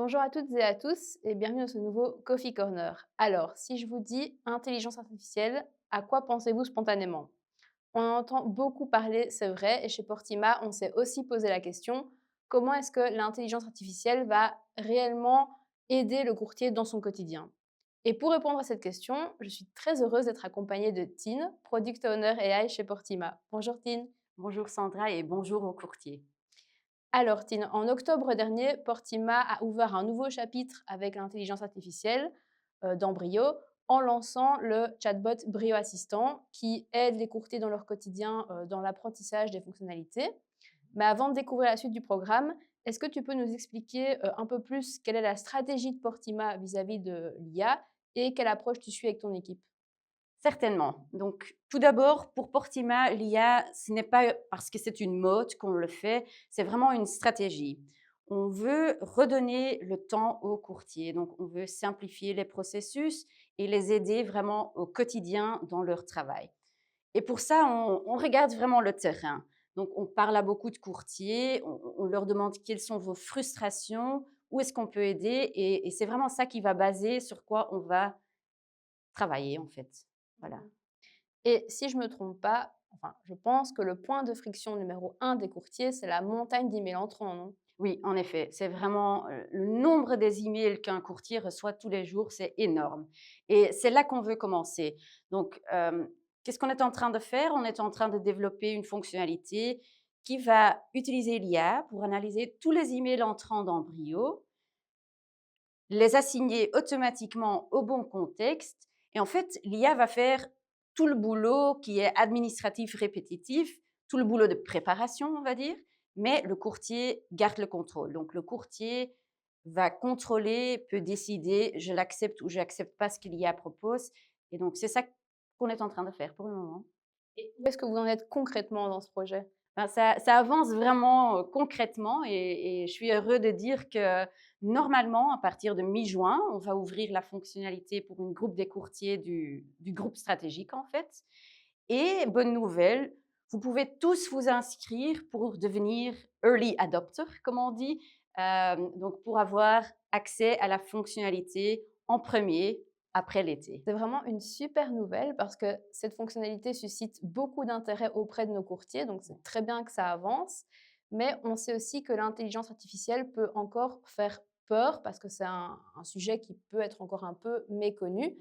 Bonjour à toutes et à tous et bienvenue dans ce nouveau Coffee Corner. Alors, si je vous dis intelligence artificielle, à quoi pensez-vous spontanément? On en entend beaucoup parler, c'est vrai, et chez Portima, on s'est aussi posé la question, comment est-ce que l'intelligence artificielle va réellement aider le courtier dans son quotidien? Et pour répondre à cette question, je suis très heureuse d'être accompagnée de Tin, Product Owner AI chez Portima. Bonjour Tin. Bonjour Sandra et bonjour aux courtiers. Alors, Tine, en octobre dernier, Portima a ouvert un nouveau chapitre avec l'intelligence artificielle dans Brio en lançant le chatbot Brio Assistant qui aide les courtiers dans leur quotidien dans l'apprentissage des fonctionnalités. Mais avant de découvrir la suite du programme, est-ce que tu peux nous expliquer un peu plus quelle est la stratégie de Portima vis-à-vis de l'IA et quelle approche tu suis avec ton équipe? Certainement. Donc, tout d'abord, pour Portima, l'IA, ce n'est pas parce que c'est une mode qu'on le fait, c'est vraiment une stratégie. On veut redonner le temps aux courtiers, donc on veut simplifier les processus et les aider vraiment au quotidien dans leur travail. Et pour ça, on regarde vraiment le terrain. Donc, on parle à beaucoup de courtiers, on leur demande quelles sont vos frustrations, où est-ce qu'on peut aider, et c'est vraiment ça qui va baser sur quoi on va travailler en fait. Voilà. Et si je me trompe pas, enfin, je pense que le point de friction numéro un des courtiers, c'est la montagne d'emails entrants, non? Oui, en effet, c'est vraiment le nombre des emails qu'un courtier reçoit tous les jours, c'est énorme. Et c'est là qu'on veut commencer. Donc, qu'est-ce qu'on est en train de faire? On est en train de développer une fonctionnalité qui va utiliser l'IA pour analyser tous les emails entrants dans Brio, les assigner automatiquement au bon contexte. Et en fait, l'IA va faire tout le boulot qui est administratif, répétitif, tout le boulot de préparation, on va dire, mais le courtier garde le contrôle. Donc, le courtier va contrôler, peut décider, je l'accepte ou je n'accepte pas ce que l'IA propose. Et donc, c'est ça qu'on est en train de faire pour le moment. Et où est-ce que vous en êtes concrètement dans ce projet? Ben, ça avance vraiment concrètement et je suis heureux de dire que normalement, à partir de mi-juin, on va ouvrir la fonctionnalité pour une groupe des courtiers du groupe stratégique en fait. Et bonne nouvelle, vous pouvez tous vous inscrire pour devenir early adopter, comme on dit, donc pour avoir accès à la fonctionnalité en premier après l'été. C'est vraiment une super nouvelle parce que cette fonctionnalité suscite beaucoup d'intérêt auprès de nos courtiers, donc c'est très bien que ça avance. Mais on sait aussi que l'intelligence artificielle peut encore faire peur parce que c'est un sujet qui peut être encore un peu méconnu.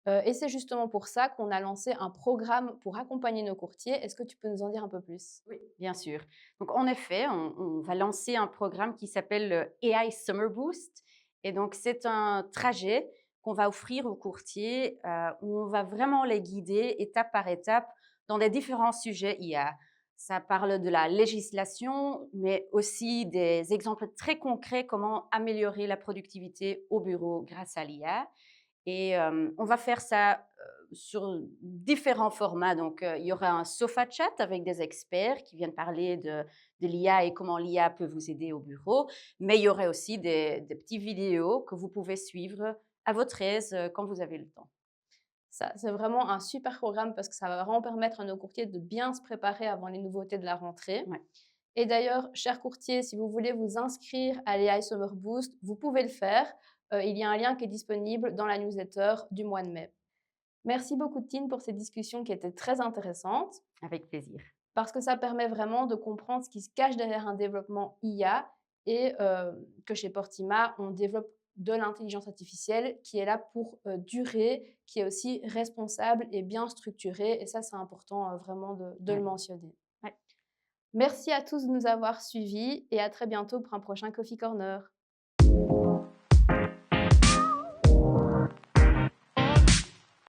Et c'est justement pour ça qu'on a lancé un programme pour accompagner nos courtiers. Est-ce que tu peux nous en dire un peu plus? Oui, bien sûr. Donc, en effet, on va lancer un programme qui s'appelle le AI Summer Boost. Et donc, c'est un trajet qu'on va offrir aux courtiers où on va vraiment les guider étape par étape dans les différents sujets IA. Ça parle de la législation, mais aussi des exemples très concrets comment améliorer la productivité au bureau grâce à l'IA. Et on va faire ça sur différents formats. Donc, il y aura un sofa chat avec des experts qui viennent parler de l'IA et comment l'IA peut vous aider au bureau. Mais il y aurait aussi des petites vidéos que vous pouvez suivre à votre aise quand vous avez le temps. Ça, c'est vraiment un super programme parce que ça va vraiment permettre à nos courtiers de bien se préparer avant les nouveautés de la rentrée. Ouais. Et d'ailleurs, chers courtiers, si vous voulez vous inscrire à l'AI Summer Boost, vous pouvez le faire. Il y a un lien qui est disponible dans la newsletter du mois de mai. Merci beaucoup, Tine, pour cette discussion qui était très intéressante Avec plaisir. parce que ça permet vraiment de comprendre ce qui se cache derrière un développement IA et que chez Portima, on développe de l'intelligence artificielle qui est là pour durer, qui est aussi responsable et bien structurée. Et ça, c'est important vraiment de le Ouais. mentionner. Ouais. Merci à tous de nous avoir suivis et à très bientôt pour un prochain Coffee Corner.